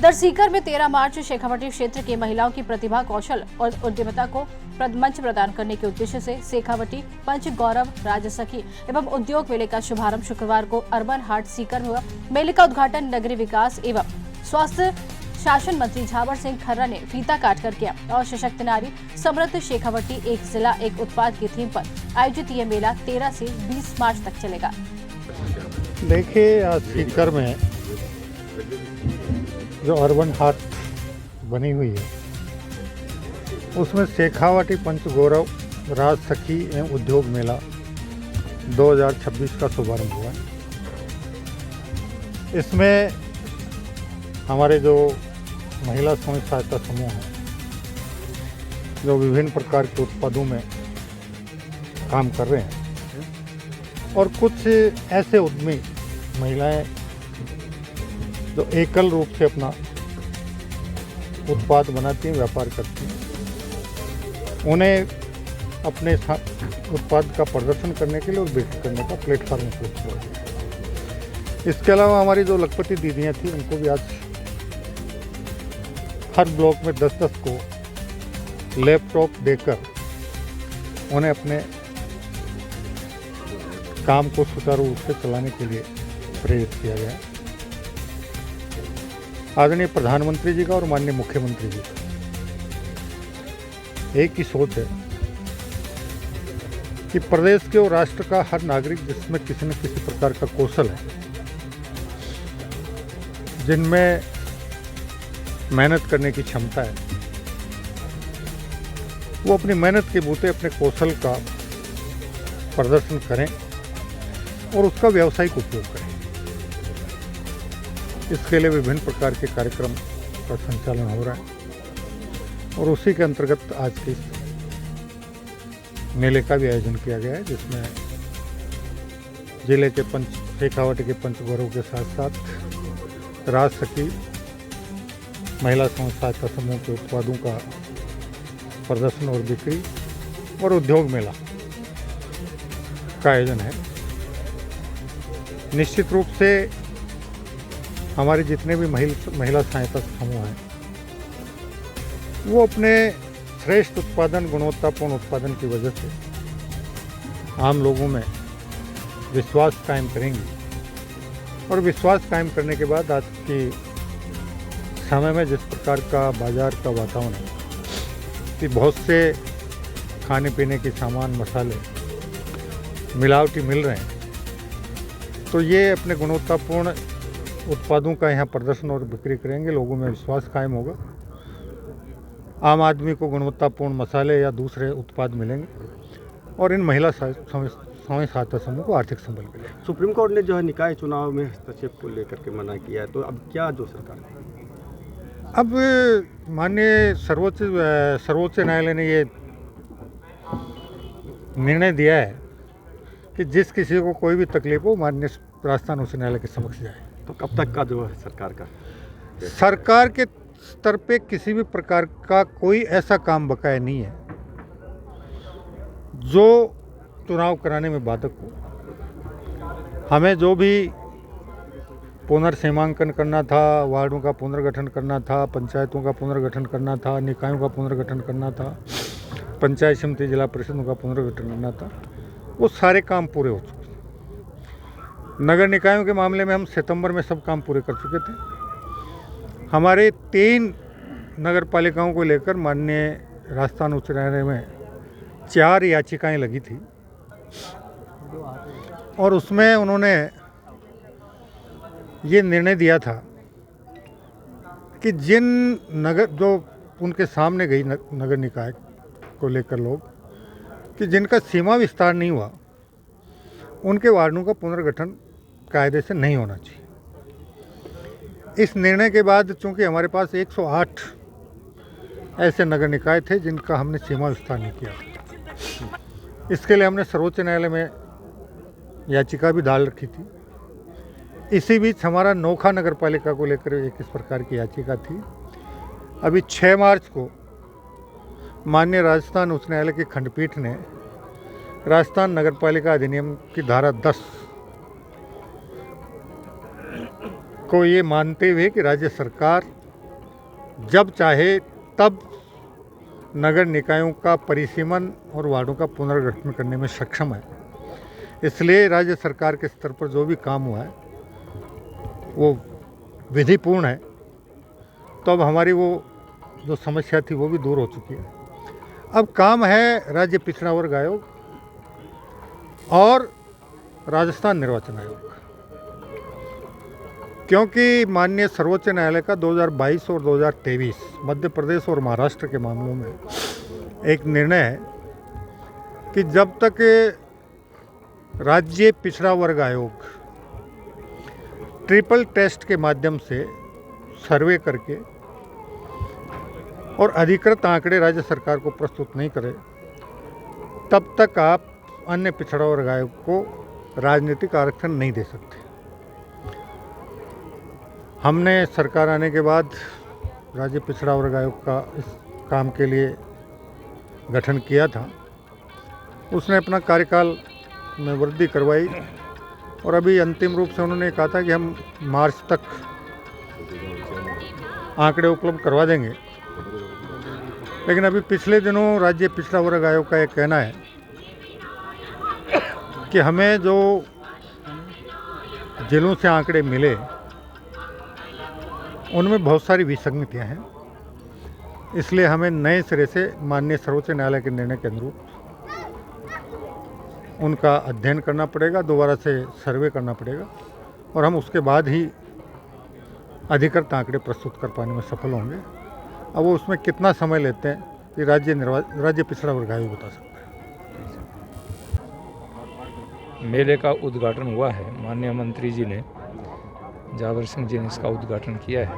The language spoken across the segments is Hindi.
दर सीकर में 13 मार्च शेखावाटी क्षेत्र की महिलाओं की प्रतिभा, कौशल और उद्यमिता को मंच प्रदान करने के उद्देश्य से शेखावाटी पंच गौरव राजसखी एवं उद्योग मेले का शुभारंभ शुक्रवार को अर्बन हाट सीकर में हुआ। मेले का उद्घाटन नगरीय विकास एवं स्वास्थ्य शासन मंत्री झावर सिंह खर्रा ने फीता काटकर किया और सशक्त नारी समृद्ध शेखावाटी एक जिला एक उत्पाद की थीम पर आयोजित ये मेला 13 से 20 मार्च तक चलेगा। देखिए, आज सीकर में जो अर्बन हाट बनी हुई है उसमें शेखावाटी पंच गौरव राज सखी एवं उद्योग मेला 2026 का शुभारंभ हुआ। इसमें हमारे जो महिला स्वयं सहायता समूह हैं जो विभिन्न प्रकार के उत्पादों में काम कर रहे हैं और कुछ ऐसे उद्यमी महिलाएं जो एकल रूप से अपना उत्पाद बनाती हैं, व्यापार करती हैं, उन्हें अपने उत्पाद का प्रदर्शन करने के लिए और बिक्री करने का प्लेटफॉर्म उपलब्ध हुआ। इसके अलावा हमारी जो लखपति दीदियाँ थी उनको भी आज हर ब्लॉक में 10-10 को लैपटॉप देकर उन्हें अपने काम को सुचारू रूप से चलाने के लिए प्रेरित किया गया। आदरणीय प्रधानमंत्री जी का और माननीय मुख्यमंत्री जी का एक ही सोच है कि प्रदेश के और राष्ट्र का हर नागरिक जिसमें किसी न किसी प्रकार का कौशल है, जिनमें मेहनत करने की क्षमता है, वो अपनी मेहनत के बूते अपने कौशल का प्रदर्शन करें और उसका व्यावसायिक उपयोग करें। इसके लिए विभिन्न प्रकार के कार्यक्रम का संचालन हो रहा है और उसी के अंतर्गत आज के मेले का भी आयोजन किया गया है, जिसमें जिले के शेखावाटी के पंच गौरव के साथ साथ राज सखी महिला स्वयं सहायता समूह के उत्पादों का प्रदर्शन और बिक्री और उद्योग मेला का आयोजन है। निश्चित रूप से हमारे जितने भी महिला सहायता समूह हैं वो अपने श्रेष्ठ उत्पादन, गुणवत्तापूर्ण उत्पादन की वजह से आम लोगों में विश्वास कायम करेंगी और विश्वास कायम करने के बाद आज की समय में जिस प्रकार का बाजार का वातावरण है कि बहुत से खाने पीने के सामान, मसाले मिलावटी मिल रहे हैं, तो ये अपने गुणवत्तापूर्ण उत्पादों का यहाँ प्रदर्शन और बिक्री करेंगे, लोगों में विश्वास कायम होगा, आम आदमी को गुणवत्तापूर्ण मसाले या दूसरे उत्पाद मिलेंगे और इन महिला स्वयं सहायता समूह को आर्थिक संबल मिलेगा। सुप्रीम कोर्ट ने जो है निकाय चुनाव में हस्तक्षेप को लेकर के मना किया है, तो अब क्या जो सरकार अब माननीय सर्वोच्च न्यायालय ने ये निर्णय दिया है कि जिस किसी को कोई भी तकलीफ हो माननीय राजस्थान उच्च न्यायालय के समक्ष जाए। तो कब तक का जो है सरकार के स्तर पे किसी भी प्रकार का कोई ऐसा काम बकाया नहीं है जो चुनाव कराने में बाधक हो। हमें जो भी पुनर्सीमांकन करना था, वार्डों का पुनर्गठन करना था, पंचायतों का पुनर्गठन करना था, निकायों का पुनर्गठन करना था, पंचायत समिति जिला परिषदों का पुनर्गठन करना था, वो सारे काम पूरे हो चुके हैं। नगर निकायों के मामले में हम सितंबर में सब काम पूरे कर चुके थे। हमारे 3 नगर पालिकाओं को लेकर माननीय राजस्थान उच्च न्यायालय में 4 याचिकाएं लगी थी और उसमें उन्होंने ये निर्णय दिया था कि जिन नगर जो उनके सामने गई नगर निकाय को लेकर लोग कि जिनका सीमा विस्तार नहीं हुआ उनके वार्डों का पुनर्गठन कायदे से नहीं होना चाहिए। इस निर्णय के बाद चूंकि हमारे पास 108 ऐसे नगर निकाय थे जिनका हमने सीमा विस्तार नहीं किया, इसके लिए हमने सर्वोच्च न्यायालय में याचिका भी डाल रखी थी। इसी बीच हमारा नोखा नगर पालिका को लेकर एक इस प्रकार की याचिका थी। अभी 6 मार्च को माननीय राजस्थान उच्च न्यायालय की खंडपीठ ने राजस्थान नगर पालिका अधिनियम की धारा 10 को ये मानते हुए कि राज्य सरकार जब चाहे तब नगर निकायों का परिसीमन और वार्डों का पुनर्गठन करने में सक्षम है। इसलिए राज्य सरकार के स्तर पर जो भी काम हुआ है वो विधिपूर्ण है। तो अब हमारी वो जो समस्या थी वो भी दूर हो चुकी है। अब काम है राज्य पिछड़ा वर्ग आयोग और राजस्थान निर्वाचन आयोग का, क्योंकि माननीय सर्वोच्च न्यायालय का 2022 और 2023 मध्य प्रदेश और महाराष्ट्र के मामलों में एक निर्णय है कि जब तक राज्य पिछड़ा वर्ग आयोग ट्रिपल टेस्ट के माध्यम से सर्वे करके और अधिकृत आंकड़े राज्य सरकार को प्रस्तुत नहीं करे, तब तक आप अन्य पिछड़ा वर्ग आयोग को राजनीतिक आरक्षण नहीं दे सकते। हमने सरकार आने के बाद राज्य पिछड़ा वर्ग आयोग का इस काम के लिए गठन किया था। उसने अपना कार्यकाल में वृद्धि करवाई और अभी अंतिम रूप से उन्होंने कहा था कि हम मार्च तक आंकड़े उपलब्ध करवा देंगे। लेकिन अभी पिछले दिनों राज्य पिछड़ा वर्ग आयोग का ये कहना है कि हमें जो जिलों से आंकड़े मिले उनमें बहुत सारी विसंगतियां हैं, इसलिए हमें नए सिरे से माननीय सर्वोच्च न्यायालय के निर्णय के अनुरूप उनका अध्ययन करना पड़ेगा, दोबारा से सर्वे करना पड़ेगा और हम उसके बाद ही अधिकृत आंकड़े प्रस्तुत कर पाने में सफल होंगे। अब वो उसमें कितना समय लेते हैं कि राज्य पिछड़ा वर्ग आयोग बता सकता है। मेले का उद्घाटन हुआ है, माननीय मंत्री जी ने, जावर सिंह जी ने इसका उद्घाटन किया है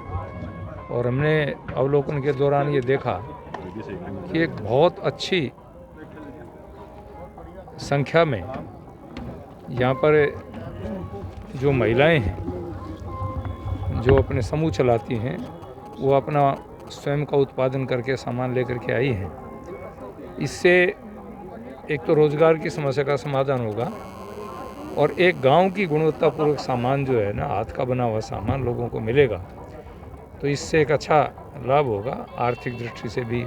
और हमने अवलोकन के दौरान ये देखा कि एक बहुत अच्छी संख्या में यहाँ पर जो महिलाएं हैं जो अपने समूह चलाती हैं वो अपना स्वयं का उत्पादन करके सामान लेकर के आई हैं। इससे एक तो रोज़गार की समस्या का समाधान होगा और एक गांव की गुणवत्तापूर्वक सामान जो है ना, हाथ का बना हुआ सामान लोगों को मिलेगा, तो इससे एक अच्छा लाभ होगा, आर्थिक दृष्टि से भी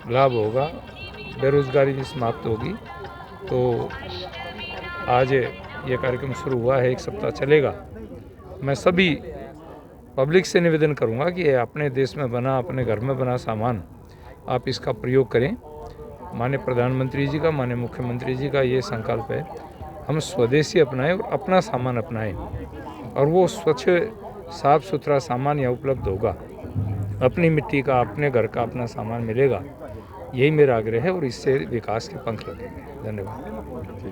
लाभ होगा, बेरोजगारी भी समाप्त होगी। तो आज ये कार्यक्रम शुरू हुआ है, 1 सप्ताह चलेगा। मैं सभी पब्लिक से निवेदन करूंगा कि अपने देश में बना, अपने घर में बना सामान आप इसका प्रयोग करें। माननीय प्रधानमंत्री जी का, माननीय मुख्यमंत्री जी का ये संकल्प है, हम स्वदेशी अपनाएं और अपना सामान अपनाएं और वो स्वच्छ साफ सुथरा सामान यहाँ उपलब्ध होगा, अपनी मिट्टी का, अपने घर का अपना सामान मिलेगा। यही मेरा आग्रह है और इससे विकास के पंख लगेंगे। धन्यवाद।